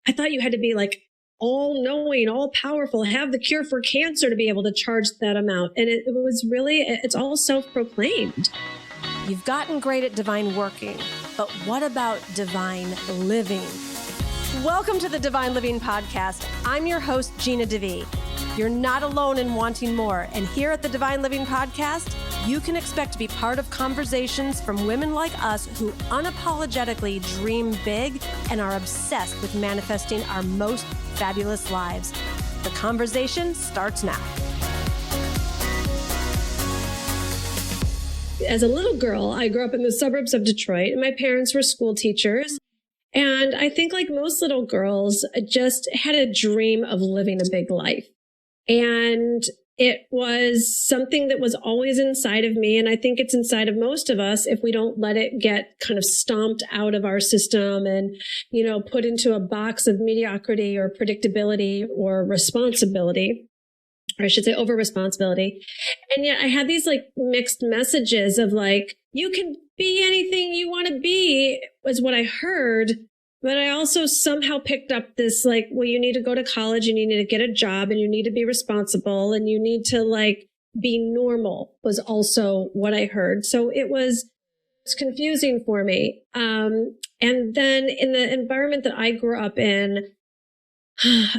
I thought you had to be like all knowing, all powerful, have the cure for cancer to be able to charge that amount. And it was really, it's all self-proclaimed. You've gotten great at divine working, but what about divine living? Welcome to the Divine Living Podcast. I'm your host, Gina DeVee. You're not alone in wanting more. And here at the Divine Living Podcast, you can expect to be part of conversations from women like us who unapologetically dream big and are obsessed with manifesting our most fabulous lives. The conversation starts now. As a little girl, I grew up in the suburbs of Detroit, and my parents were school teachers. And I think like most little girls, I just had a dream of living a big life. And it was something that was always inside of me. And I think it's inside of most of us if we don't let it get kind of stomped out of our system and, you know, put into a box of mediocrity or predictability or responsibility. Or I should say over responsibility. And yet I had these like mixed messages of like, you can be anything you want to be was what I heard. But I also somehow picked up this like, well, you need to go to college and you need to get a job and you need to be responsible and you need to like be normal was also what I heard. So it's confusing for me. And then in the environment that I grew up in,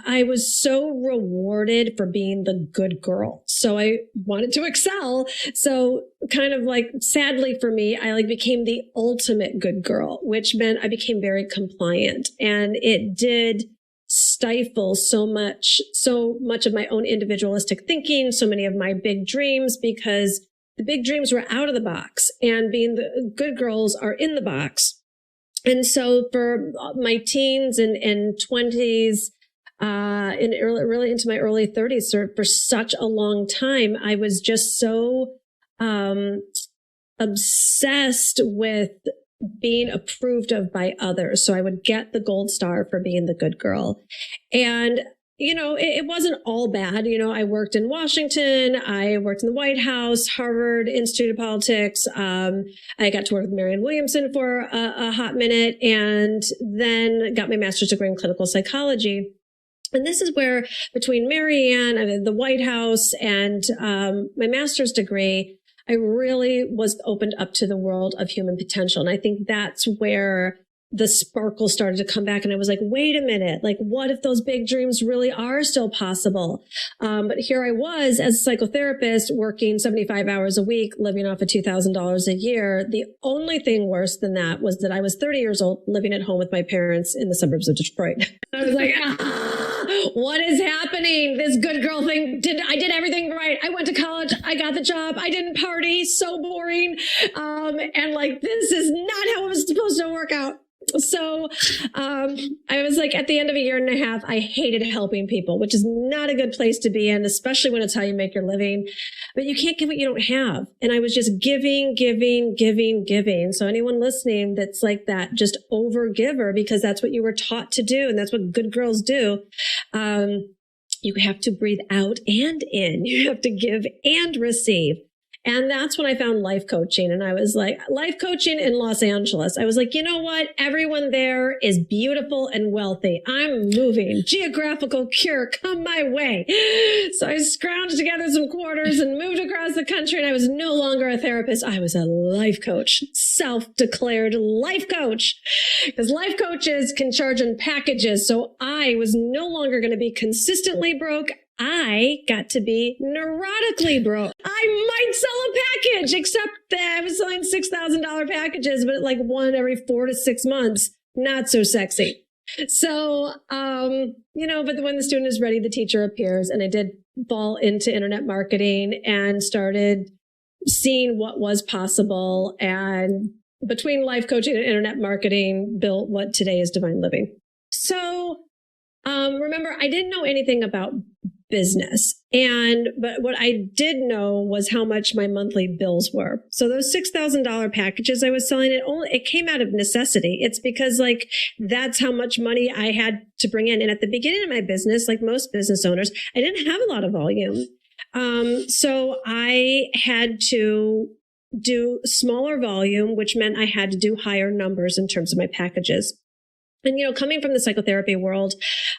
I was so rewarded for being the good girl. So I wanted to excel. So kind of like sadly for me, I like became the ultimate good girl, which meant I became very compliant, and it did stifle so much of my own individualistic thinking, so many of my big dreams, because the big dreams were out of the box and being the good girls are in the box. And so for my teens and 20s, really into my early 30s, for such a long time, I was just so obsessed with being approved of by others. So I would get the gold star for being the good girl. And, you know, it wasn't all bad. You know, I worked in Washington. I worked in the White House, Harvard Institute of Politics. I got to work with Marianne Williamson for a hot minute, and then got my master's degree in clinical psychology. And this is where between Marianne, the White House, and my master's degree, I really was opened up to the world of human potential. And I think that's where the sparkle started to come back. And I was like, wait a minute, like, what if those big dreams really are still possible? But here I was as a psychotherapist working 75 hours a week, living off of $2,000 a year. The only thing worse than that was that I was 30 years old, living at home with my parents in the suburbs of Detroit. I was like, what is happening? This good girl thing, I did everything right. I went to college. I got the job. I didn't party. So boring. And like, this is not how it was supposed to work out. So I was like, at the end of a year and a half, I hated helping people, which is not a good place to be in, especially when it's how you make your living. But you can't give what you don't have. And I was just giving. So anyone listening that's like that, just over giver, because that's what you were taught to do. And that's what good girls do. You have to breathe out and in. You have to give and receive. And that's when I found life coaching. And I was like, life coaching in Los Angeles. I was like, you know what? Everyone there is beautiful and wealthy. I'm moving. Geographical cure, come my way. So I scrounged together some quarters and moved across the country. And I was no longer a therapist. I was a life coach, self-declared life coach, because life coaches can charge in packages. So I was no longer going to be consistently broke. I got to be neurotically broke. I might sell a package, except that I was selling $6,000 packages, but like one every 4 to 6 months. Not so sexy. So, you know, but when the student is ready, the teacher appears. And I did fall into internet marketing and started seeing what was possible. And between life coaching and internet marketing, built what today is Divine Living. So, remember, I didn't know anything about business. But what I did know was how much my monthly bills were. So those $6,000 packages I was selling, it came out of necessity. It's because like, that's how much money I had to bring in. And at the beginning of my business, like most business owners, I didn't have a lot of volume. So I had to do smaller volume, which meant I had to do higher numbers in terms of my packages. And, coming from the psychotherapy world,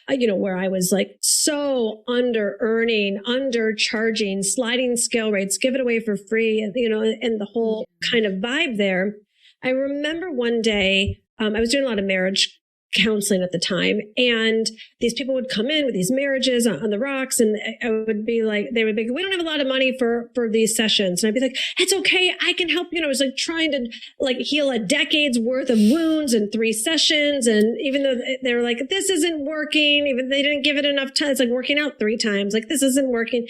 where I was like so under earning, undercharging, sliding scale rates, give it away for free, and the whole kind of vibe there. I remember one day, I was doing a lot of marriage counseling at the time, and these people would come in with these marriages on the rocks, and I would be like, they would be, we don't have a lot of money for these sessions, and I'd be like, it's okay, I can help you. I was like trying to heal a decade's worth of wounds in 3 sessions, and even though they were like, this isn't working, even they didn't give it enough time, it's like working out 3 times, like this isn't working.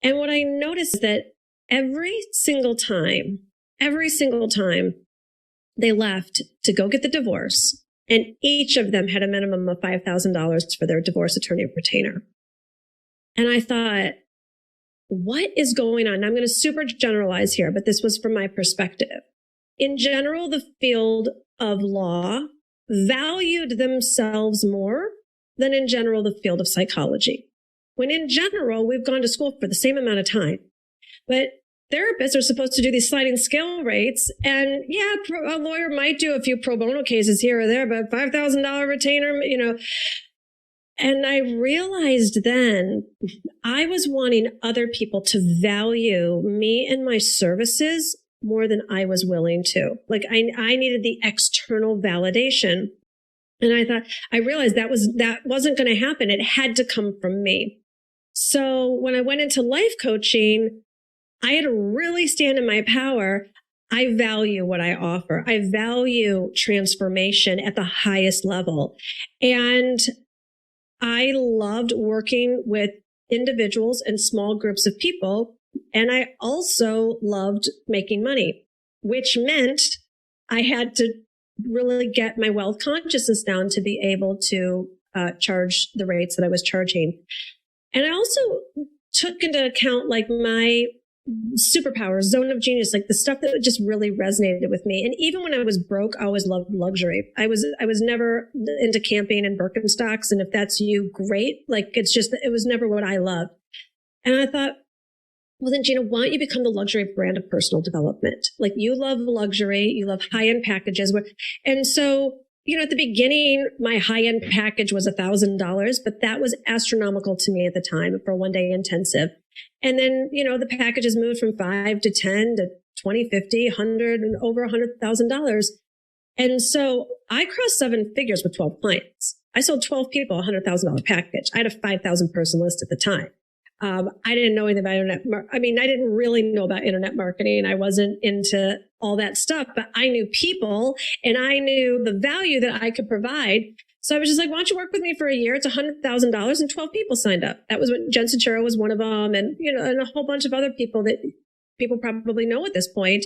And what I noticed is that every single time they left to go get the divorce, and each of them had a minimum of $5,000 for their divorce attorney retainer. And I thought, what is going on? And I'm going to super generalize here, but this was from my perspective. In general, the field of law valued themselves more than in general the field of psychology. When in general, we've gone to school for the same amount of time. But therapists are supposed to do these sliding scale rates. And yeah, a lawyer might do a few pro bono cases here or there, but $5,000 retainer, And I realized then I was wanting other people to value me and my services more than I was willing to. Like I needed the external validation. And I realized that wasn't going to happen. It had to come from me. So when I went into life coaching, I had to really stand in my power. I value what I offer. I value transformation at the highest level. And I loved working with individuals and small groups of people. And I also loved making money, which meant I had to really get my wealth consciousness down to be able to charge the rates that I was charging. And I also took into account my superpowers, zone of genius, like the stuff that just really resonated with me. And even when I was broke, I always loved luxury. I was never into camping and Birkenstocks. And if that's you, great. It was never what I loved. And I thought, well then, Gina, why don't you become the luxury brand of personal development? Like you love luxury, you love high-end packages. And so, at the beginning, my high-end package was $1,000, but that was astronomical to me at the time for a one-day intensive. And then, the packages moved from 5 to 10 to 20, 50, 100, and over $100,000. And so I crossed 7 figures with 12 clients. I sold 12 people a $100,000 package. I had a 5,000 person list at the time. I didn't know anything about I didn't really know about internet marketing. I wasn't into all that stuff, but I knew people and I knew the value that I could provide. So I was just like, why don't you work with me for a year? It's $100,000 and 12 people signed up. That was when Jen Sincero was one of them. And, and a whole bunch of other people that people probably know at this point.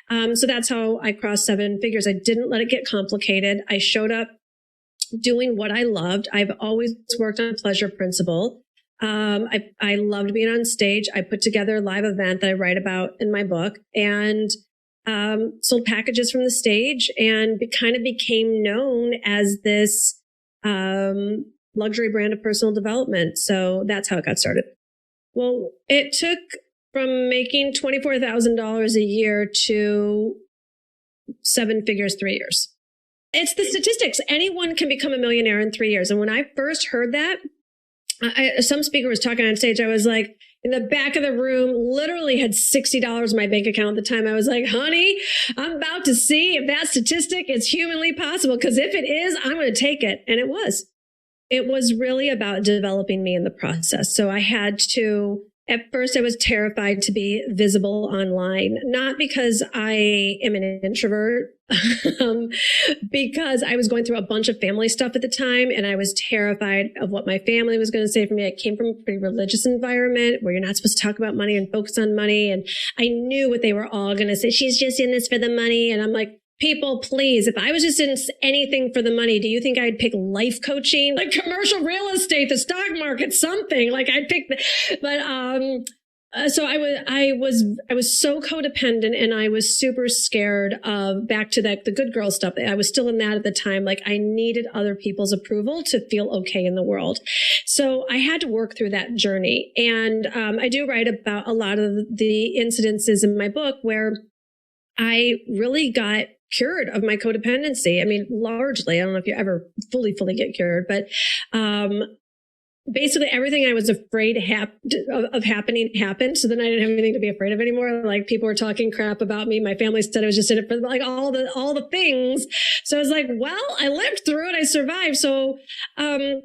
So that's how I crossed 7 figures. I didn't let it get complicated. I showed up doing what I loved. I've always worked on pleasure principle. I loved being on stage. I put together a live event that I write about in my book and sold packages from the stage and kind of became known as this luxury brand of personal development. So that's how it got started. Well, it took from making $24,000 a year to 7 figures, 3 years. It's the statistics. Anyone can become a millionaire in 3 years. And when I first heard that, some speaker was talking on stage. I was like, in the back of the room, literally had $60 in my bank account at the time. I was like, honey, I'm about to see if that statistic is humanly possible. Because if it is, I'm going to take it. And it was. It was really about developing me in the process. So I had to, at first I was terrified to be visible online, not because I am an introvert, because I was going through a bunch of family stuff at the time. And I was terrified of what my family was going to say for me. I came from a pretty religious environment where you're not supposed to talk about money and focus on money. And I knew what they were all going to say. She's just in this for the money. And I'm like, people, please, if I was just in anything for the money, do you think I'd pick life coaching, like commercial real estate, the stock market, something like I'd pick, so I was so codependent and I was super scared of back to that, the good girl stuff. I was still in that at the time. Like I needed other people's approval to feel okay in the world. So I had to work through that journey. And, I do write about a lot of the incidences in my book where I really got cured of my codependency. I mean, largely, I don't know if you ever fully get cured, but, basically everything I was afraid of happening happened. So then I didn't have anything to be afraid of anymore. Like people were talking crap about me. My family said I was just in it for like all the things. So I was like, well, I lived through it. I survived. So, I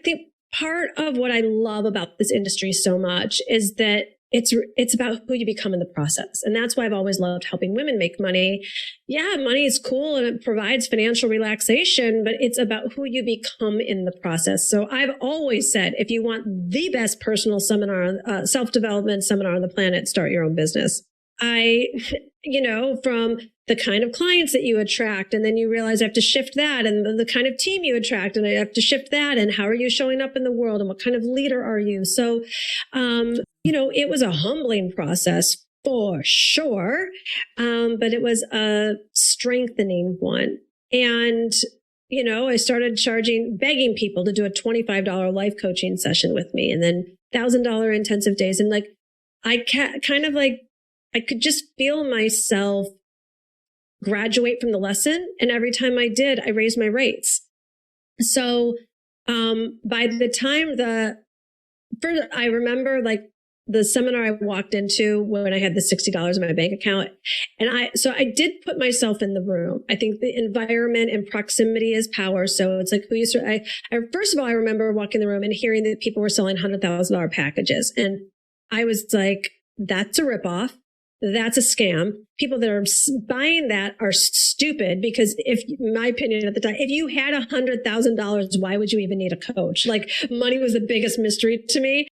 think part of what I love about this industry so much is that it's about who you become in the process. And that's why I've always loved helping women make money. Yeah, money is cool and it provides financial relaxation, but it's about who you become in the process. So I've always said, if you want the best personal seminar, self-development seminar on the planet, start your own business. From the kind of clients that you attract, and then you realize I have to shift that, and the kind of team you attract, and I have to shift that, and how are you showing up in the world, and what kind of leader are you? So, it was a humbling process for sure, but it was a strengthening one. And, I started begging people to do a $25 life coaching session with me, and then $1,000 intensive days. And like, I could just feel myself graduate from the lesson. And every time I did, I raised my rates. So, by the time I remember like the seminar I walked into when I had the $60 in my bank account. And I did put myself in the room. I think the environment and proximity is power. So it's like first of all, I remember walking in the room and hearing that people were selling $100,000 packages. And I was like, that's a ripoff. That's a scam. People that are buying that are stupid because my opinion at the time, if you had $100,000, why would you even need a coach? Like money was the biggest mystery to me.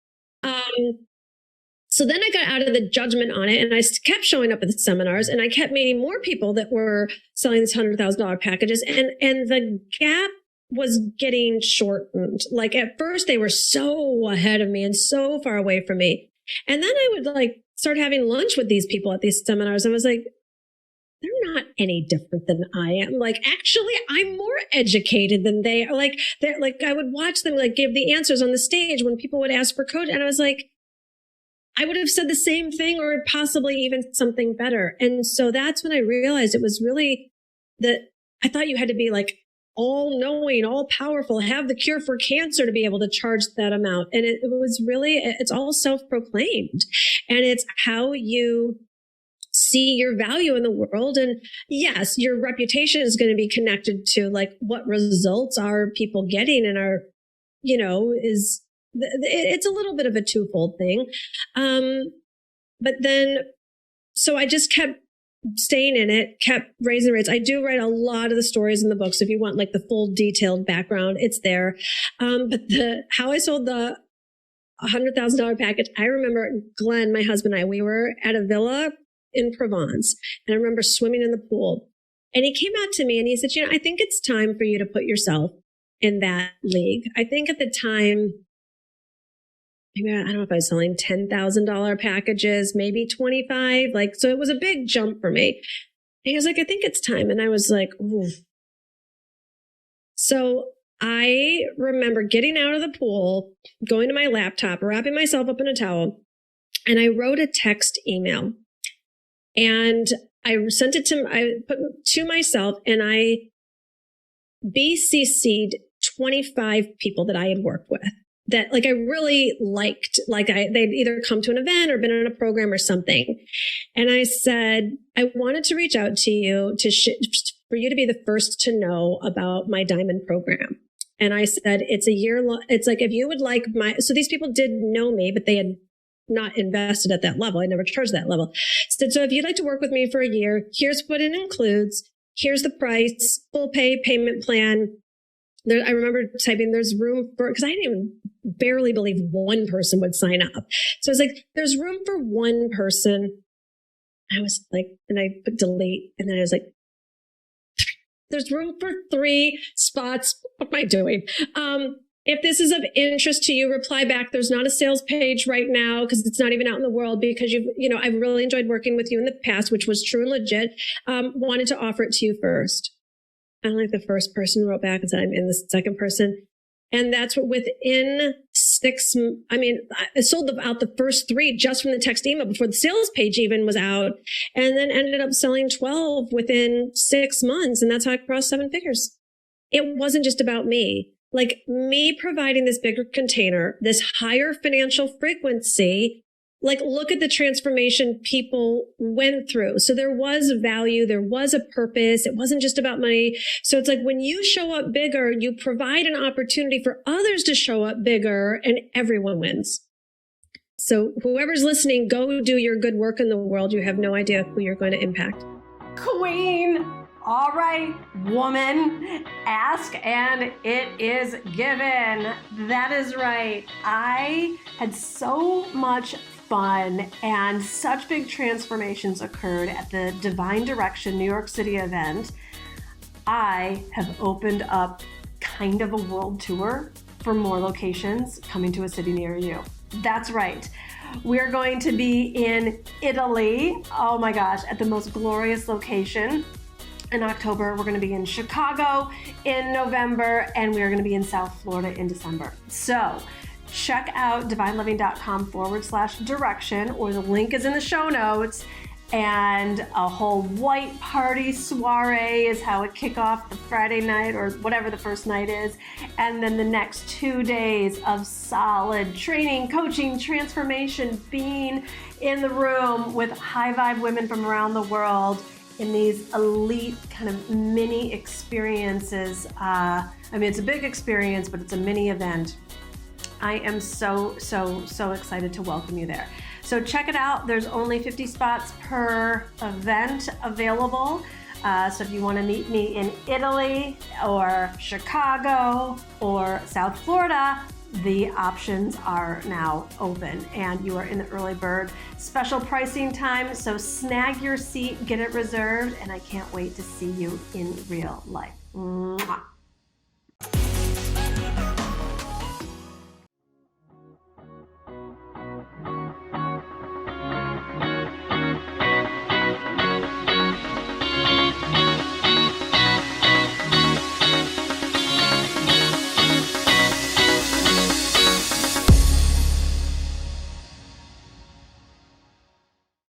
So then I got out of the judgment on it and I kept showing up at the seminars and I kept meeting more people that were selling these $100,000 packages and the gap was getting shortened. Like at first they were so ahead of me and so far away from me. And then I would start having lunch with these people at these seminars. I was like, they're not any different than I am. Like, actually, I'm more educated than they are. I would watch them give the answers on the stage when people would ask for coach. And I was like, I would have said the same thing or possibly even something better. And so that's when I realized it was really that I thought you had to be all knowing, all powerful, have the cure for cancer to be able to charge that amount. And it was really, it's all self-proclaimed. And it's how you see your value in the world. And yes, your reputation is going to be connected to what results are people getting and it's a little bit of a twofold thing. But then, so I just kept staying in it, kept raising rates. I do write a lot of the stories in the book. So if you want the full detailed background, it's there. But how I sold the $100,000 package, I remember Glenn, my husband and I, we were at a villa in Provence and I remember swimming in the pool and he came out to me and he said, I think it's time for you to put yourself in that league. I think at the time, maybe, I don't know if I was selling $10,000 packages, maybe 25. So it was a big jump for me. And he was like, I think it's time. And I was like, ooh. So I remember getting out of the pool, going to my laptop, wrapping myself up in a towel, and I wrote a text email. And I sent it to myself, and I BCC'd 25 people that I had worked with that I really liked. They'd either come to an event or been in a program or something. And I said, I wanted to reach out to you for you to be the first to know about my diamond program. And I said, it's a year long. It's if you would like so these people did know me, but they had not invested at that level. I never charged that level. So if you'd like to work with me for a year, here's what it includes. Here's the price, full pay payment plan. I remember typing, there's room for, because I didn't even barely believe one person would sign up. So I was like, there's room for one person. I was and I put delete. And then I was like, there's room for 3 spots. What am I doing? If this is of interest to you, reply back. There's not a sales page right now because it's not even out in the world because I've really enjoyed working with you in the past, which was true and legit. Wanted to offer it to you first. And the first person wrote back and said, I'm in. The second person. And that's what within I sold out the first 3 just from the text email before the sales page even was out, and then ended up selling 12 within 6 months. And that's how I crossed 7 figures. It wasn't just about me. Like me providing this bigger container, this higher financial frequency, like look at the transformation people went through. So there was value, there was a purpose. It wasn't just about money. So it's like when you show up bigger, you provide an opportunity for others to show up bigger and everyone wins. So whoever's listening, go do your good work in the world. You have no idea who you're going to impact. Queen. All right, woman, ask and it is given. That is right. I had so much fun and such big transformations occurred at the Divine Direction New York City event. I have opened up kind of a world tour for more locations coming to a city near you. That's right. We're going to be in Italy. Oh my gosh, at the most glorious location. In October, we're going to be in Chicago in November, and we're going to be in South Florida in December. So check out divineliving.com/direction, or the link is in the show notes. And a whole white party soiree is how it kick off the Friday night or whatever the first night is. And then the next 2 days of solid training, coaching, transformation, being in the room with high vibe women from around the world in these elite kind of mini experiences. It's a big experience, but it's a mini event. I am so excited to welcome you there. So check it out. There's only 50 spots per event available. So if you want to meet me in Italy or Chicago or South Florida, the options are now open and you are in the early bird special pricing time. So snag your seat, get it reserved, and I can't wait to see you in real life. Mwah.